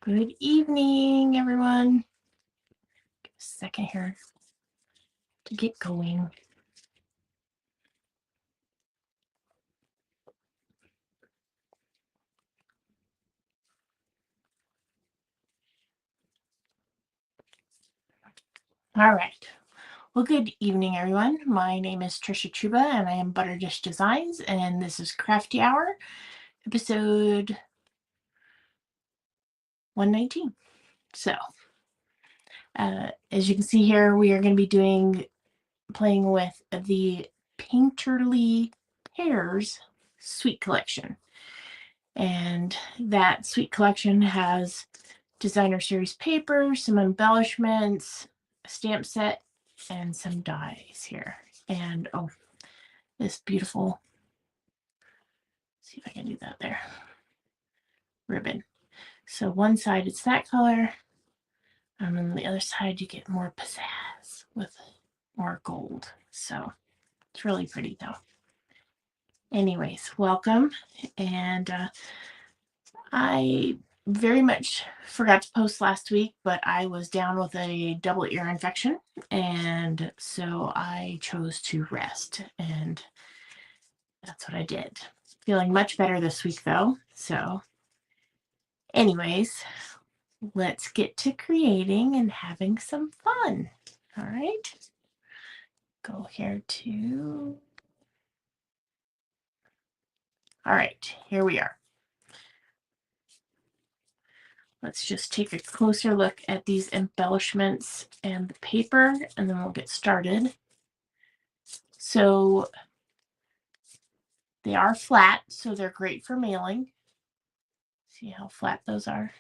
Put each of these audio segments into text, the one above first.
Good evening, everyone. Give a second here to get going. All right. Well, good evening, everyone. My name is 𝗘𝗽𝗶𝘀𝗲, and I am ButterDish Designs, and this is Crafty Hour, episode 119. So, as you can see here, we are going to be playing with the Painterly Pears Suite Collection. And that suite collection has designer series paper, some embellishments, a stamp set, and some dies here. And oh, this beautiful, see if I can do that there, ribbon. So one side it's that color, and on the other side you get more pizzazz with more gold. So it's really pretty though. Anyways, welcome. And I very much forgot to post last week, but I was down with a double ear infection, and so I chose to rest, and that's what I did. Feeling much better this week though. So anyways, let's get to creating and having some fun. All right. Go here to, all right, here we are. Let's just take a closer look at these embellishments and the paper, and then we'll get started. So they are flat, so they're great for mailing. See how flat those are?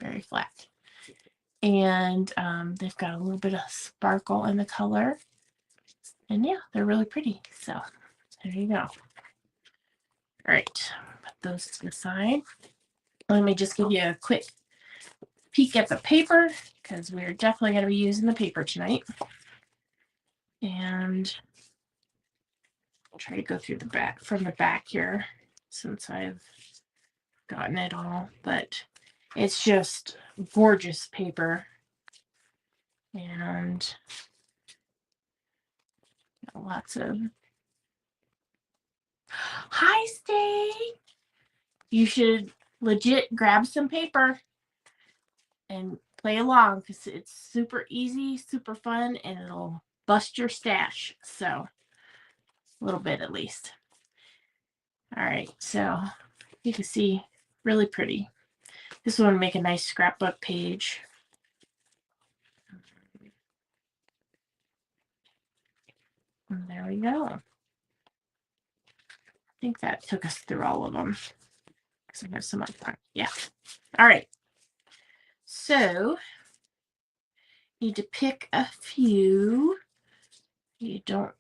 Very flat. And they've got a little bit of sparkle in the color. And yeah, they're really pretty. So there you go. All right, put those to the side. Let me just give you a quick peek at the paper, because we're definitely going to be using the paper tonight. And I'll try to go through the back, from the back here, since I've gotten it all. But it's just gorgeous paper. And lots of, hi, Stay. You should legit grab some paper and play along, because it's super easy, super fun, and it'll bust your stash. So a little bit at least. All right, so you can see, really pretty. This one will make a nice scrapbook page. And there we go. I think that took us through all of them, because I have some on front. Yeah. All right. So need to pick a few. You don't,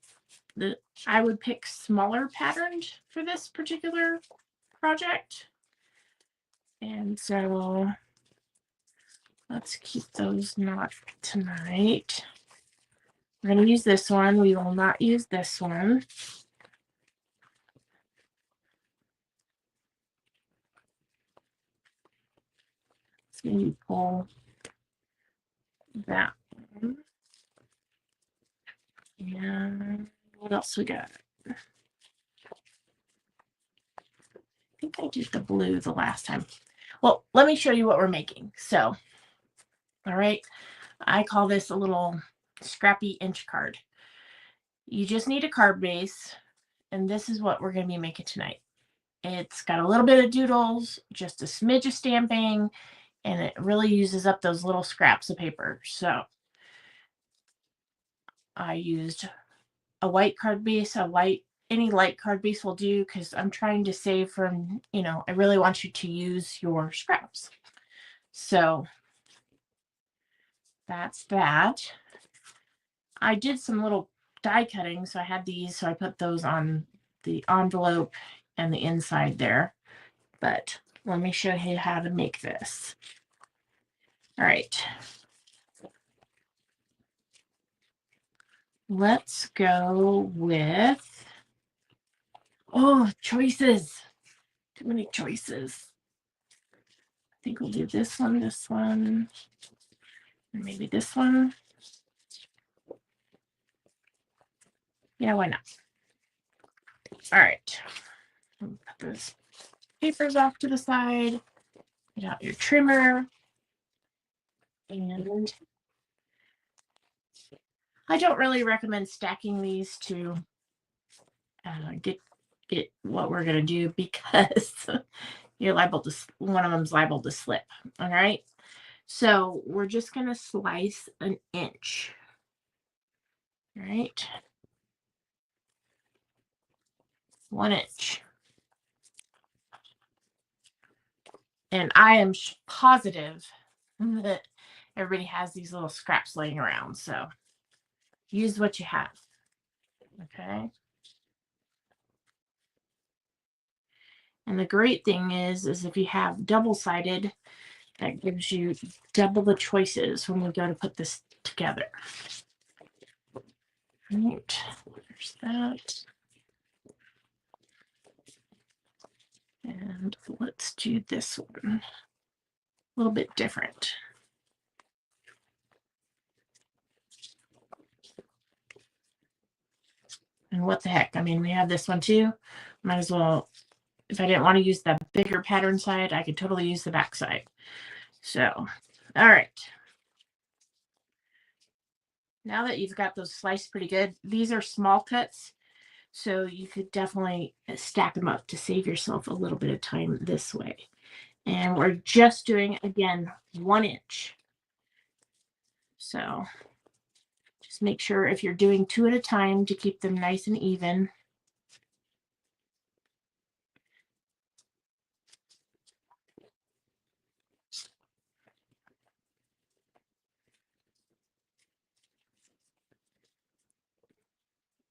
I would pick smaller patterns for this particular project. And so let's keep those not tonight. We're going to use this one. We will not use this one. Let's maybe pull that one. And what else we got? I think I did the blue the last time. Well, let me show you what we're making. So, all right, I call this a little scrappy inch card. You just need a card base, and this is what we're going to be making tonight. It's got a little bit of doodles, just a smidge of stamping, and it really uses up those little scraps of paper. So I used a white card base, any light card base will do, because I'm trying to save from, I really want you to use your scraps. So that's that. I did some little die cutting, so I had these, so I put those on the envelope and the inside there. But let me show you how to make this. All right. Let's go with, choices. Too many choices. think we'll do this one, and maybe this one. Yeah, why not? All right. Put those papers off to the side. Get out your trimmer. And I don't really recommend stacking these to get what we're going to do, because you're liable to, one of them's liable to slip. All right. So we're just going to slice an inch. All right. 1 inch. And I am positive that everybody has these little scraps laying around. So use what you have. Okay. And the great thing is if you have double-sided, that gives you double the choices when we go to put this together. Right. There's that. And let's do this one. A little bit different. And what the heck? I mean, we have this one too. Might as well, if I didn't want to use the bigger pattern side, I could totally use the back side. So, all right. Now that you've got those sliced pretty good, these are small cuts. So you could definitely stack them up to save yourself a little bit of time this way. And we're just doing, again, 1 inch. So just make sure if you're doing 2 at a time to keep them nice and even.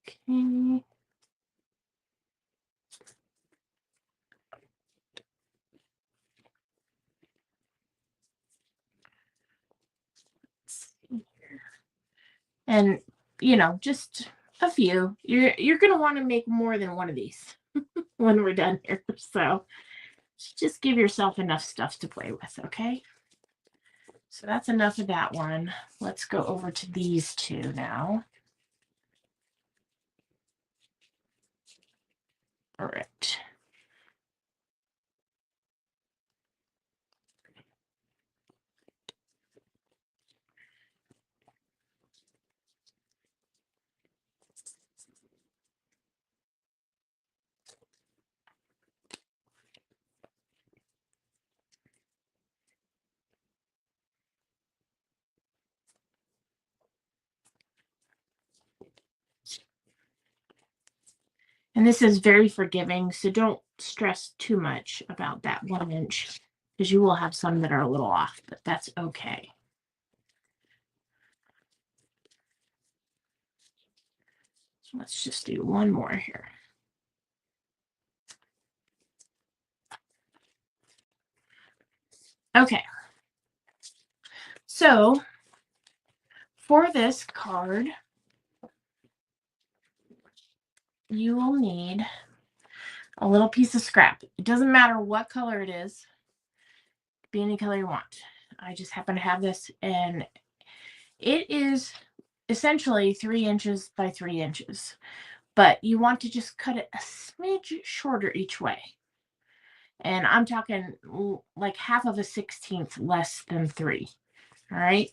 Okay. Let's see here. And, you know, just a few. You're going to want to make more than one of these when we're done here. So just give yourself enough stuff to play with, okay? So that's enough of that one. Let's go over to these two now. All right. And this is very forgiving, so don't stress too much about that 1 inch, because you will have some that are a little off, but that's okay. So let's just do one more here. Okay. So for this card, you will need a little piece of scrap. It doesn't matter what color it is. Be any color you want. I just happen to have this, and it is essentially 3 inches by 3 inches, but you want to just cut it a smidge shorter each way. And I'm talking like 1/2 of a 16th less than 3. All right.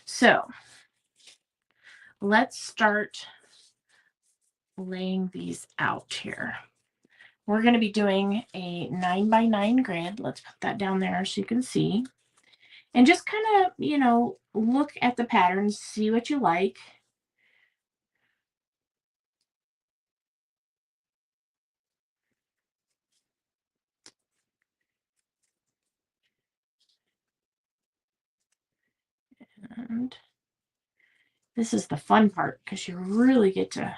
So let's start laying these out here. We're going to be doing a 9 by 9 grid. Let's put that down there so you can see. And just kind of, you know, look at the patterns, see what you like. And this is the fun part, because you really get to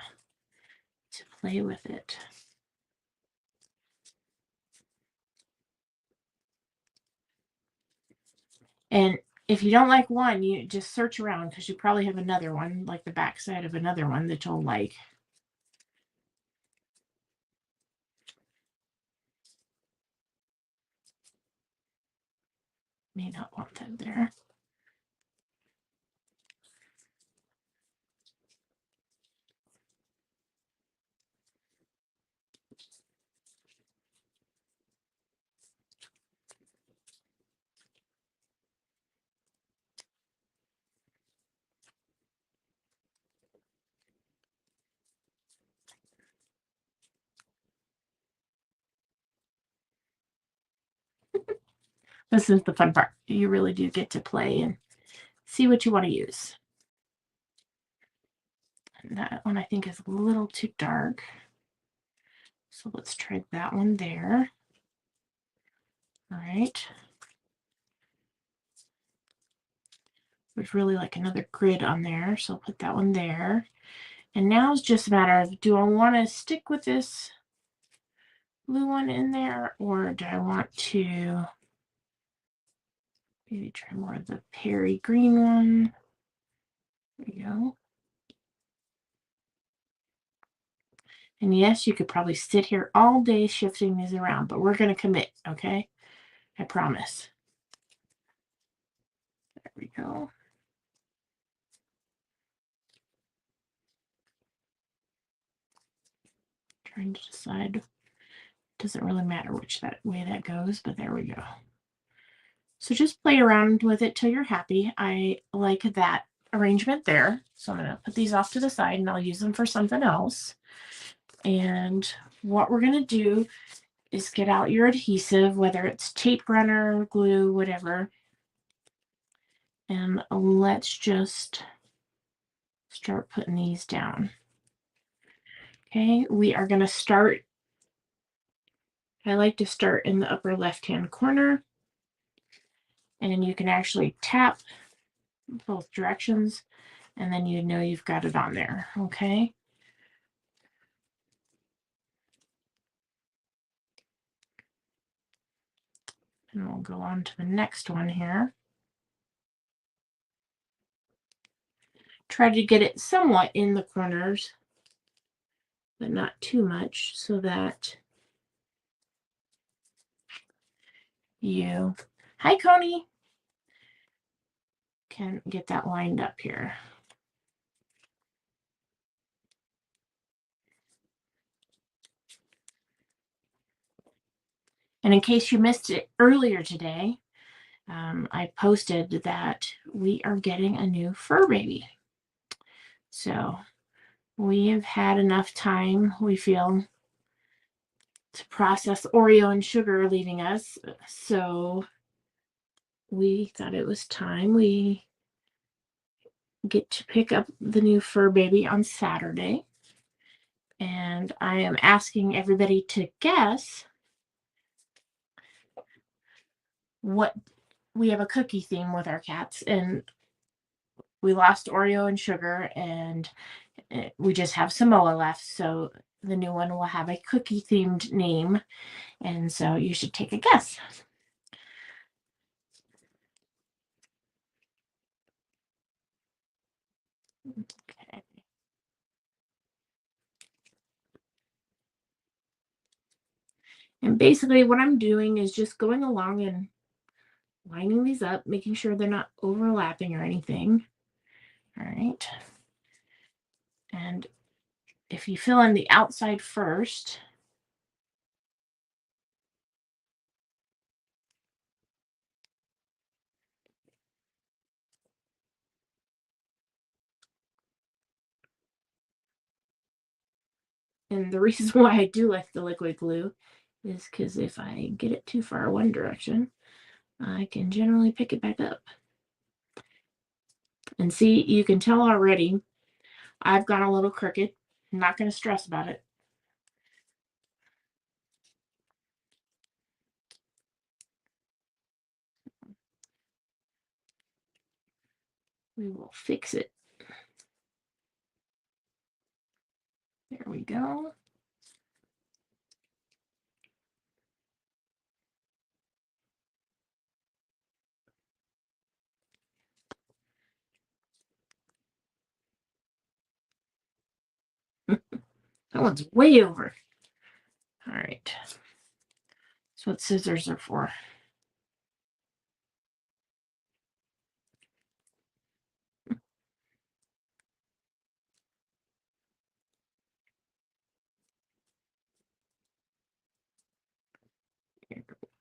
play with it. And if you don't like one, you just search around, because you probably have another one, like the back side of another one that you'll like. May not want that there. This is the fun part. You really do get to play and see what you want to use. And that one I think is a little too dark. So let's try that one there. All right. There's really like another grid on there, so I'll put that one there. And now it's just a matter of, do I want to stick with this blue one in there, or do I want to maybe try more of the Perry green one? There we go. And yes, you could probably sit here all day shifting these around, but we're going to commit, okay? I promise. There we go. Trying to decide. Doesn't really matter which way that goes, but there we go. So just play around with it till you're happy. I like that arrangement there. So I'm going to put these off to the side and I'll use them for something else. And what we're going to do is get out your adhesive, whether it's tape runner, glue, whatever. And let's just start putting these down. Okay, we are going to start. I like to start in the upper left-hand corner. And you can actually tap both directions, and then you know you've got it on there, okay? And we'll go on to the next one here. Try to get it somewhat in the corners, but not too much, so that you, hi Coney, can get that lined up here. And in case you missed it earlier today, I posted that we are getting a new fur baby. So we have had enough time, we feel, to process Oreo and sugar leaving us. So we thought it was time we get to pick up the new fur baby on Saturday. And I am asking everybody to guess what, we have a cookie theme with our cats, and we lost Oreo and sugar, and we just have Samoa left. So the new one will have a cookie themed name. And so you should take a guess. Okay. And basically what I'm doing is just going along and lining these up, making sure they're not overlapping or anything. All right. And if you fill in the outside first, and the reason why I do like the liquid glue is because if I get it too far one direction, I can generally pick it back up. And see, you can tell already I've gone a little crooked. I'm not going to stress about it. We will fix it. There we go. That one's way over. All right. That's what scissors are for.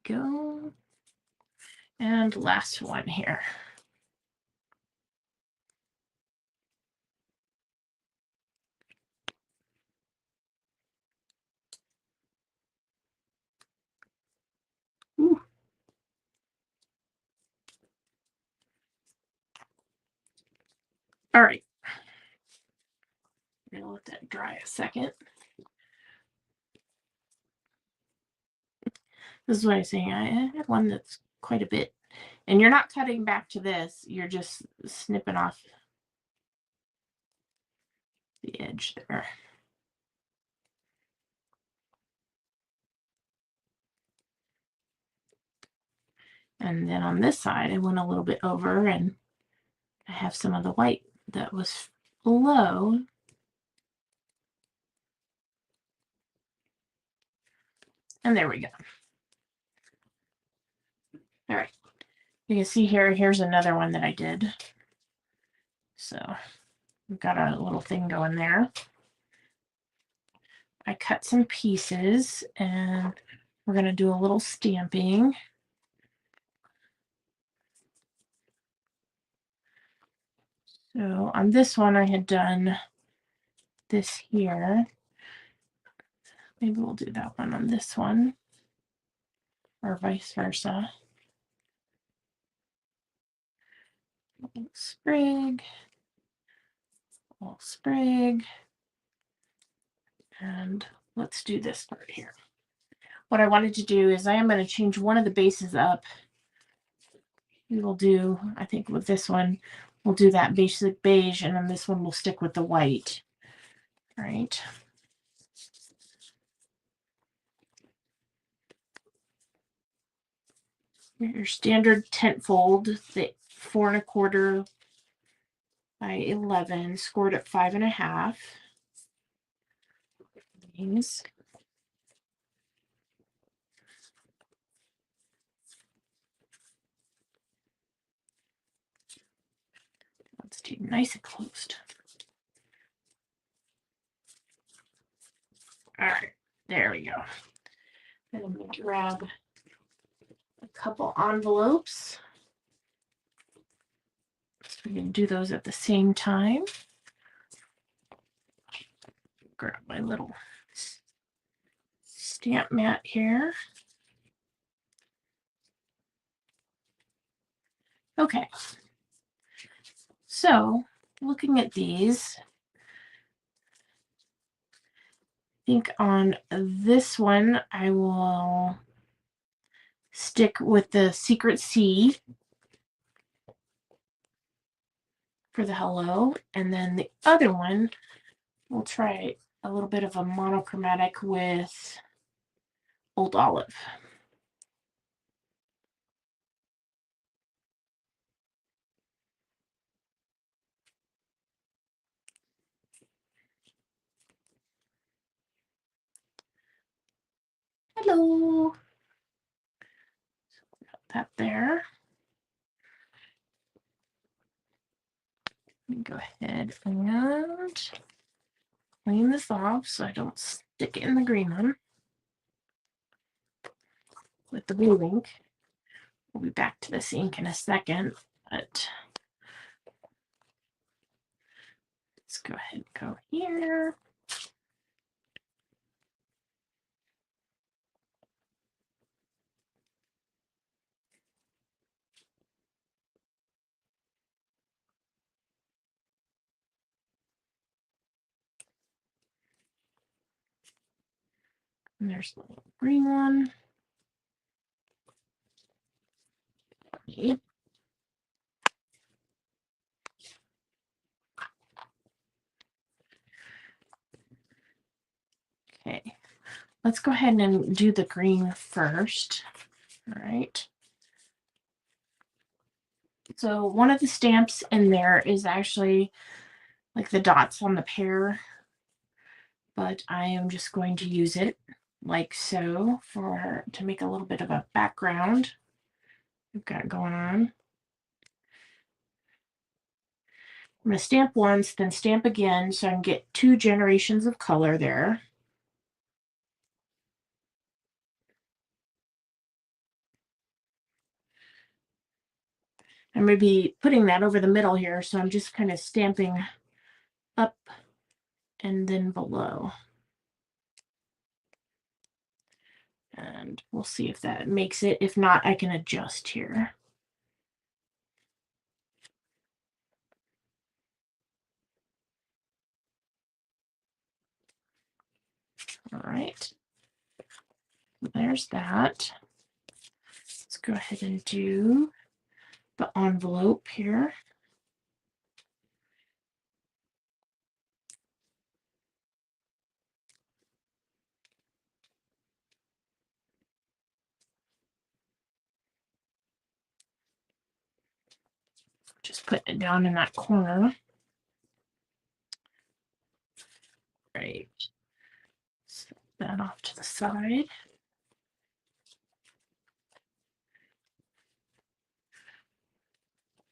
go. And last one here. Ooh. All right. I'm gonna let that dry a second. This is what I'm saying. I have one that's quite a bit. And you're not cutting back to this. You're just snipping off the edge there. And then on this side, I went a little bit over and I have some of the white that was below. And there we go. All right. You can see here, here's another one that I did. So we've got a little thing going there. I cut some pieces and we're going to do a little stamping. So on this one, I had done this here. Maybe we'll do that one on this one, or vice versa. A little sprig, and let's do this part here. What I wanted to do is I am going to change one of the bases up. We will do, I think with this one, we'll do that basic beige, and then this one will stick with the white. All right. Your standard tent fold, the 4 1/4 by 11, scored at 5 1/2. These. Let's do nice and closed. All right, there we go. Then I'm going to grab a couple envelopes. So we can do those at the same time. Grab my little stamp mat here. Okay. So looking at these, I think on this one, I will stick with the 𝗖𝗿𝗃𝗃 for the hello. And then the other one, we'll try a little bit of a monochromatic with 𝗖𝗿𝗳𝗃𝗃. Hello. Put that there. Let me go ahead and clean this off so I don't stick it in the green one with the blue ink. We'll be back to this ink in a second, but let's go ahead and go here. And there's the little green one. Okay. Okay, let's go ahead and do the green first. All right. So one of the stamps in there is actually like the dots on the pear, but I am just going to use it like so to make a little bit of a background we've got going on. I'm going to stamp once, then stamp again so I can get 2 generations of color there. I'm going to be putting that over the middle here, so I'm just kind of stamping up and then below. And we'll see if that makes it. If not, I can adjust here. All right. There's that. Let's go ahead and do the envelope here. Just putting it down in that corner. Right. Set that off to the side.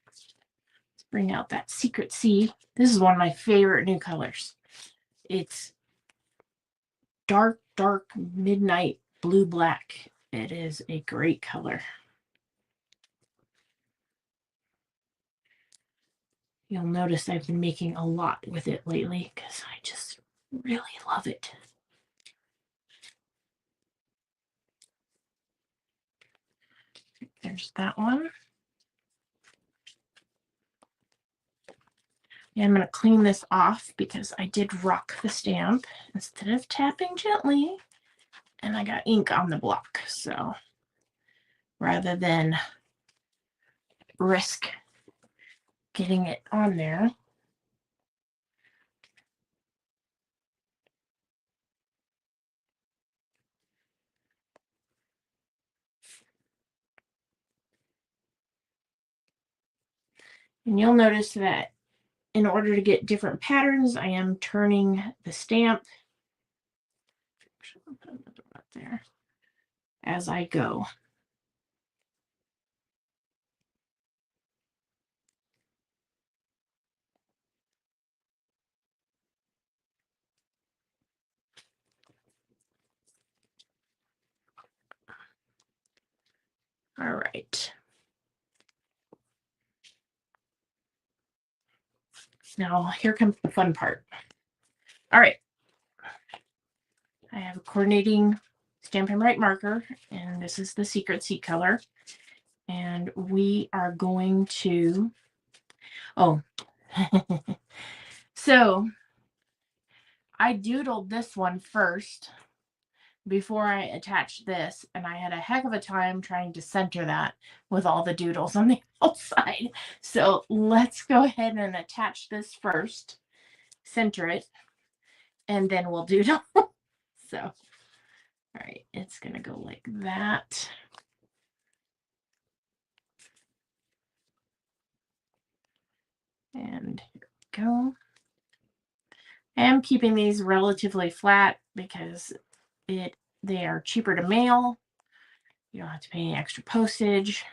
Let's bring out that 𝗖𝗍𝗃𝗳𝘁𝘃𝗍𝗲. This is one of my favorite new colors. It's dark, dark midnight blue black. It is a great color. You'll notice I've been making a lot with it lately because I just really love it. There's that one. And I'm going to clean this off because I did rock the stamp instead of tapping gently, and I got ink on the block. So rather than risk getting it on there, and you'll notice that in order to get different patterns, I am turning the stamp there as I go. All right. Now here comes the fun part. All right. I have a coordinating Stampin' Right marker, and this is the 𝗖𝗍𝗃𝗳𝘁𝘃𝗍𝗲 color. And we are going to, so I doodled this one first before I attached this, and I had a heck of a time trying to center that with all the doodles on the outside. So let's go ahead and attach this first, center it, and then we'll doodle. So, all right, it's going to go like that. And here we go. I am keeping these relatively flat because they are cheaper to mail. You don't have to pay any extra postage.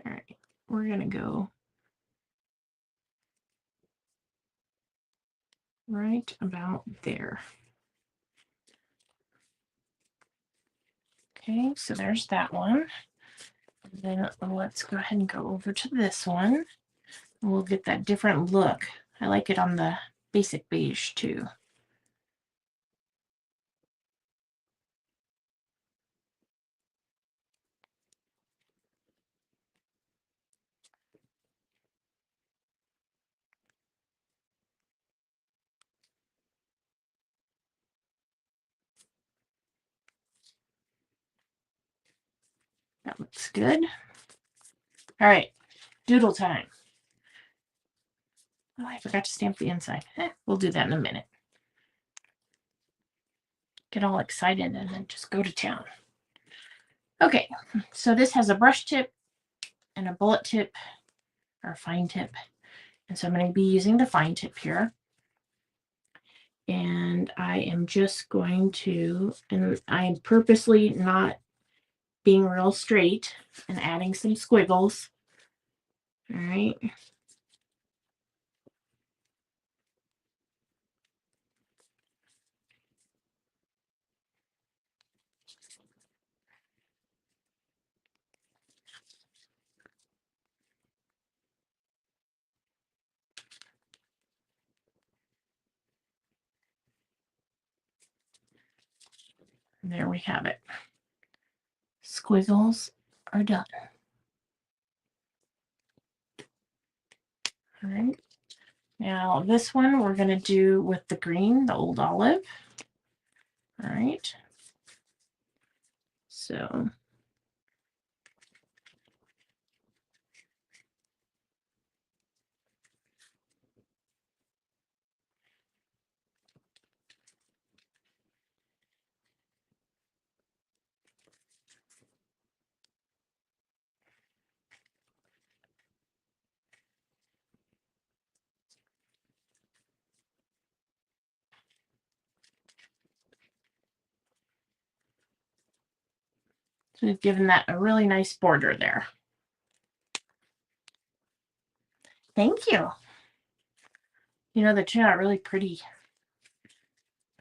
All right, we're going to go right about there. Okay, so there's that one. And then let's go ahead and go over to this one. And we'll get that different look. I like it on the basic beige too. That looks good. All right, doodle time. Oh, I forgot to stamp the inside. We'll do that in a minute. Get all excited and then just go to town. Okay, so this has a brush tip and a bullet tip or fine tip. And so I'm going to be using the fine tip here. And I am just going to, and I am purposely not being real straight and adding some squiggles. All right. And there we have it. Squiggles are done. All right. Now this one we're going to do with the green, the old olive. All right. So we've given that a really nice border there. Thank you. You know, they turned out really pretty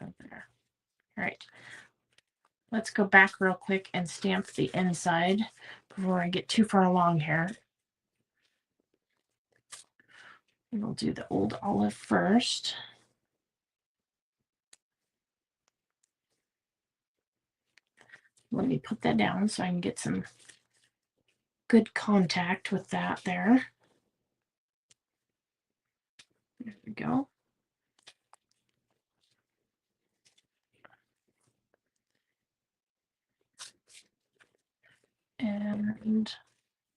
over there. All right. Let's go back real quick and stamp the inside before I get too far along here. We'll do the old olive first. Let me put that down so I can get some good contact with that there. There we go. And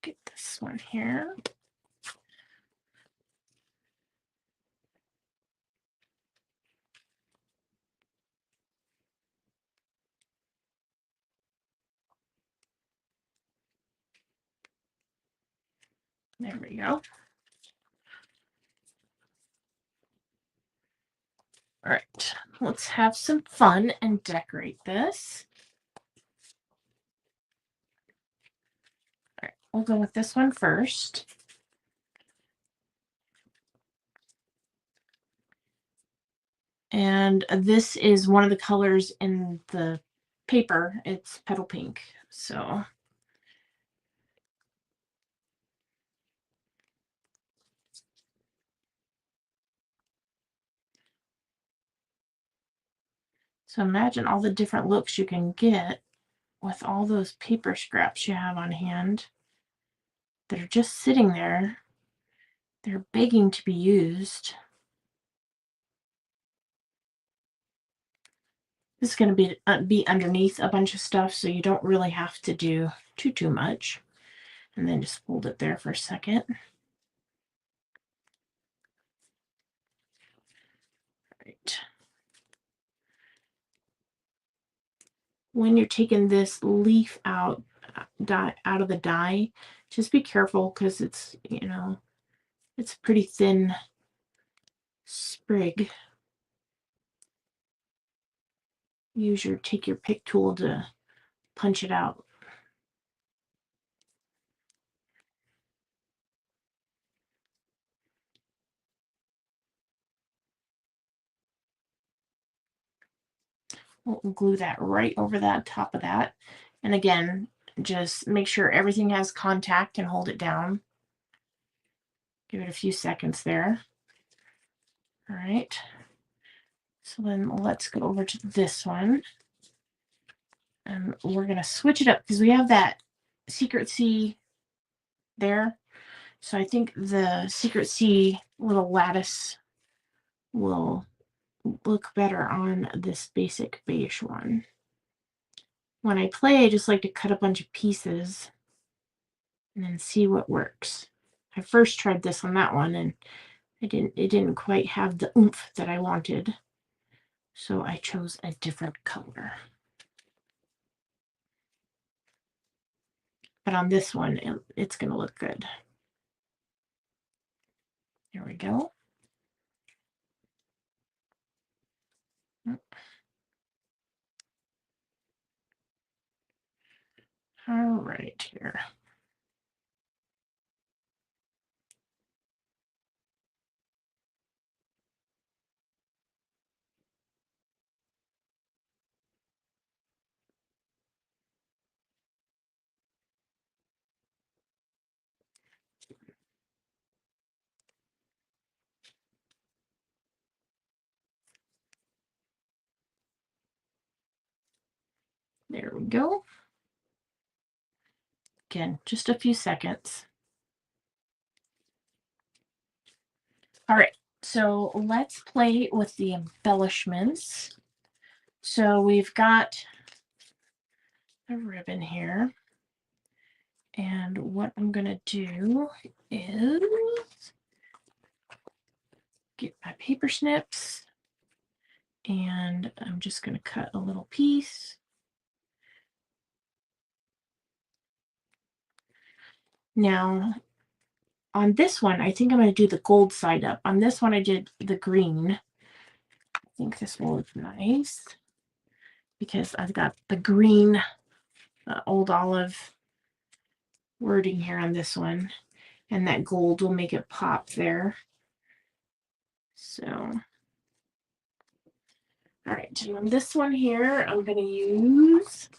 get this one here. There we go. All right, let's have some fun and decorate this. All right, we'll go with this one first. And this is one of the colors in the paper. It's petal pink. So imagine all the different looks you can get with all those paper scraps you have on hand that are just sitting there. They're begging to be used. This is going to be underneath a bunch of stuff, so you don't really have to do too much. And then just hold it there for a second. Right. When you're taking this leaf out of the die, just be careful because it's, you know, it's a pretty thin sprig. Take your pick tool to punch it out. We'll glue that right over that top of that. And again, just make sure everything has contact and hold it down. Give it a few seconds there. All right. So then let's go over to this one. And we're going to switch it up because we have that 𝗖𝗿𝗄𝗃 there. So I think the 𝗖𝗿𝗄𝗃 little lattice will look better on this basic beige one. When I play, I just like to cut a bunch of pieces and then see what works. I first tried this on that one and it didn't quite have the oomph that I wanted. So I chose a different color. But on this one, it's going to look good. There we go. All right, here. There we go. Again, just a few seconds. All right, so let's play with the embellishments. So we've got a ribbon here. And what I'm going to do is get my paper snips, and I'm just going to cut a little piece. Now, on this one, I think I'm going to do the gold side up. On this one, I did the green. I think this will look nice because I've got the green 𝗟𝗚𝗳𝘁𝘆 wording here on this one, and that gold will make it pop there. So, all right, and on this one here, I'm going to use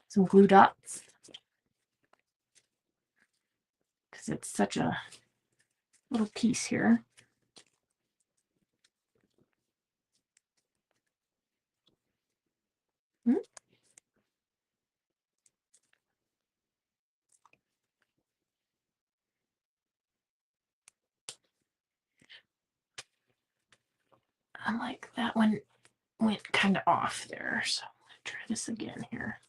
some glue dots because it's such a little piece here. I'm like, that one went kind of off there, so I'm going to try this again here.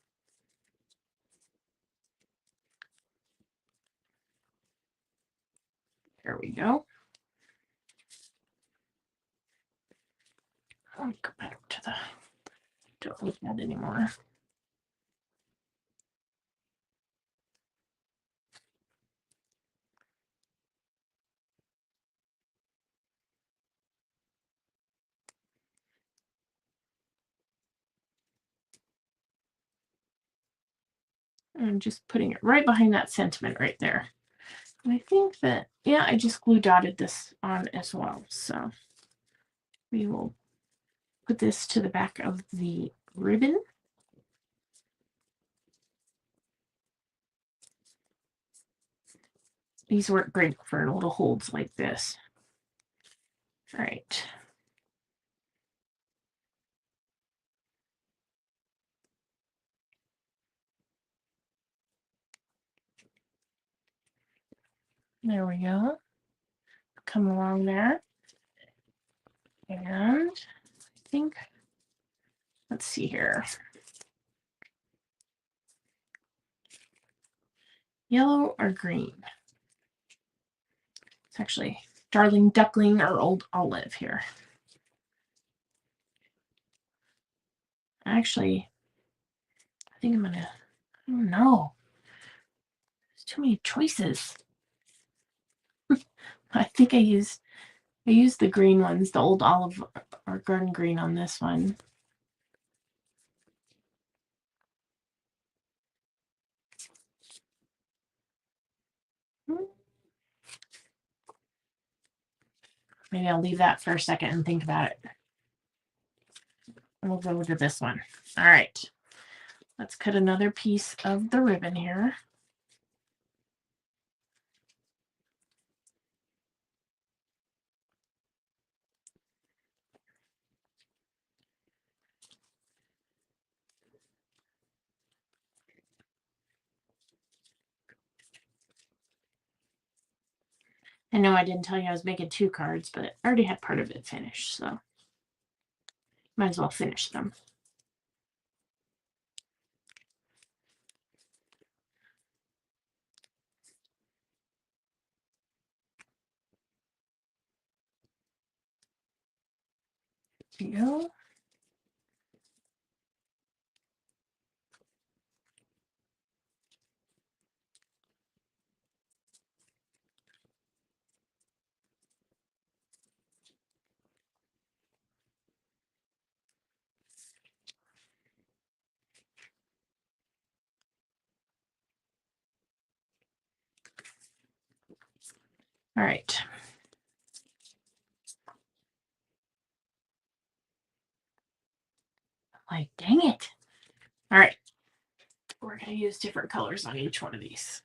There we go. I'll go back to the, don't need that anymore. I'm just putting it right behind that sentiment right there. And I think that, yeah, I just glue dotted this on as well. So we will put this to the back of the ribbon. These work great for little holds like this. All right. There we go. Come along there. And I think, let's see here. Yellow or green? It's actually Darling Duckling or Old Olive here. Actually, I think I'm gonna, I don't know. There's too many choices. I think I used the green ones, the Old Olive or Garden Green on this one. Maybe I'll leave that for a second and think about it. And we'll go to this one. All right. Let's cut another piece of the ribbon here. I know I didn't tell you I was making 2 cards, but I already had part of it finished, so might as well finish them. There you go. All right. Like, dang it. All right. We're going to use different colors on each one of these.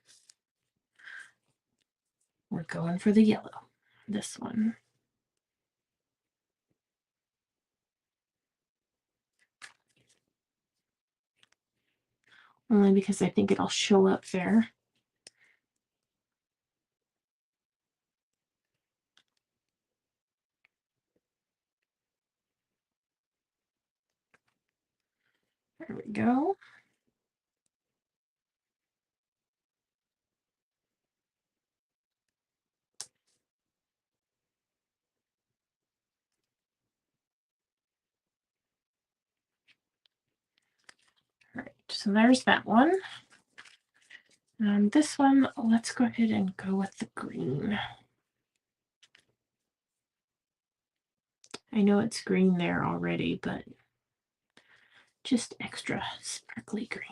We're going for the yellow. This one. only because I think it'll show up there. There we go. All right, so there's that one. And this one, let's go ahead and go with the green. I know it's green there already, but just extra sparkly green.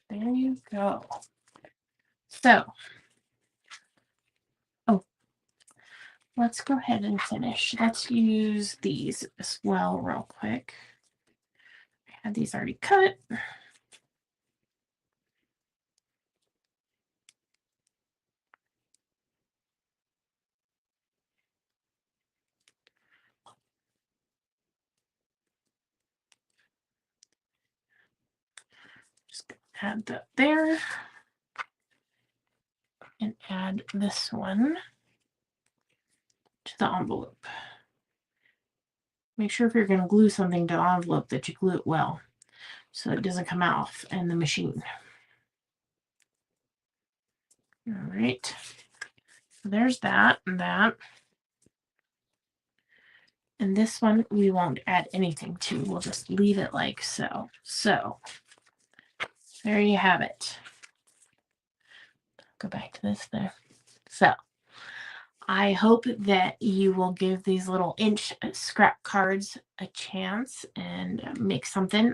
There you go. So, oh, let's go ahead and finish. Let's use these as well real quick. I had these already cut. Just gonna add that there. And add this one to the envelope. Make sure if you're going to glue something to the envelope that you glue it well so it doesn't come off in the machine. All right, so there's that and that. And this one we won't add anything to. We'll just leave it like so. So there you have it. Go back to this there. So I hope that you will give these little inch scrap cards a chance and make something.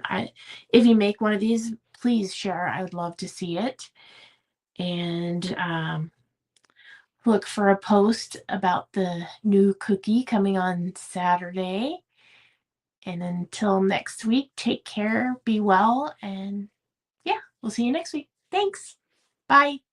If you make one of these, please share. I would love to see it. And look for a post about the new cookie coming on Saturday. And until next week, take care, be well, and yeah, we'll see you next week. Thanks. Bye.